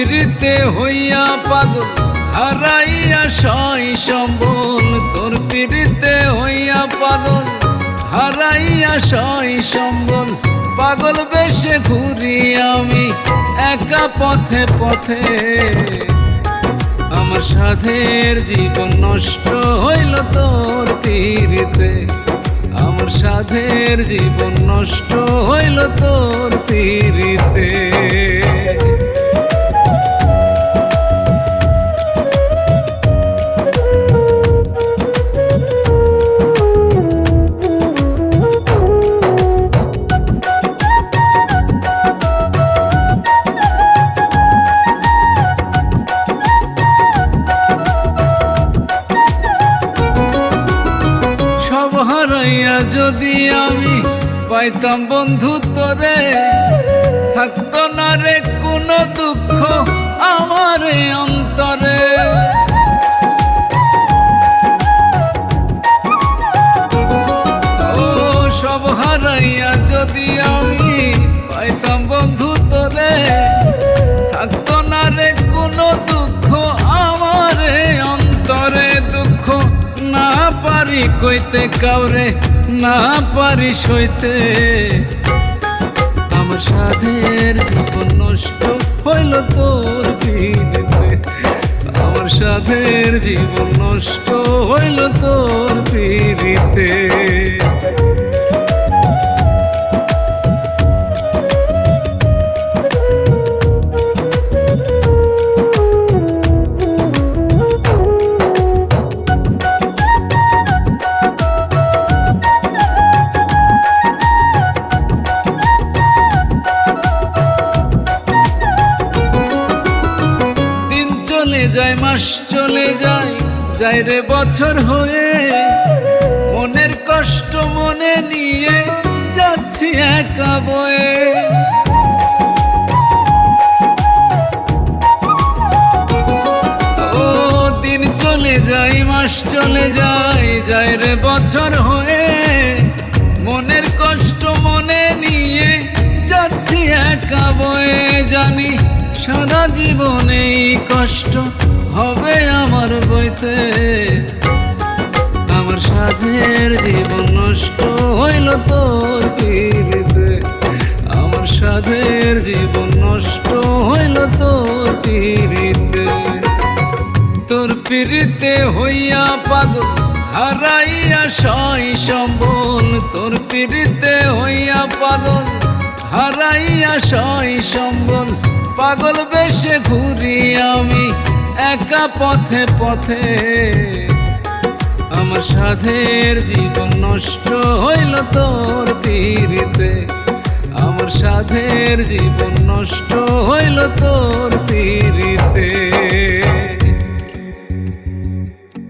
পিড়িতে হইয়া পাগল হারাইয়া সই সম্বল, তোর পিড়িতে হইয়া পাগল হারাইয়া সই সম্বল। পাগল বেশে ঘুরি আমি একা পথে পথে, আমার সাধের জীবন নষ্ট হইল তোর পিড়িতে, আমার সাধের জীবন নষ্ট হইল তোর পিড়িতে। হারাইয়া যদি আমি পাইতাম বন্ধু তোরে, থাকতো না রে কোনো দুঃখ আমার অন্তরে। ও সব হারাইয়া যদি আমি পাইতাম বন্ধু তোরে, থাকতো না রে কোনো দুঃখ আমার অন্তরে। দুঃখ না পারি কইতে কাউরে, না পারি সইতে, আমার সাধের জীবন নষ্ট হইল তোর পিড়িতে, আমার সাধের জীবন নষ্ট হইল তোর পিড়িতে। চলে যায় মাস চলে যায়, যায় রে বছর হয়ে, মনের কষ্ট মনে নিয়ে যাচ্ছি একা বয়ে। ও দিন চলে যায় মাস চলে যায়, যায় রে বছর হয়ে, মনের কষ্ট মনে নিয়ে যাচ্ছি একা বয়ে। জানি সারা জীবনে এই কষ্ট হবে আমার বইতে, আমার সাধের জীবন নষ্ট হইল তোর পিড়িতে, আমার সাধের জীবন নষ্ট হইল তোর পিড়িতে। তোর পিড়িতে হইয়া পাগল হারাইয়া সই সম্বল, তোর পিড়িতে হইয়া পাগল হারাইয়া সই সম্বল। পাগল বেশে ঘুরি আমি একা পথে পথে, আমার সাধের জীবন নষ্ট হইল তোর পিড়িতে, আমার সাধের জীবন নষ্ট হইল তোর পিড়িতে।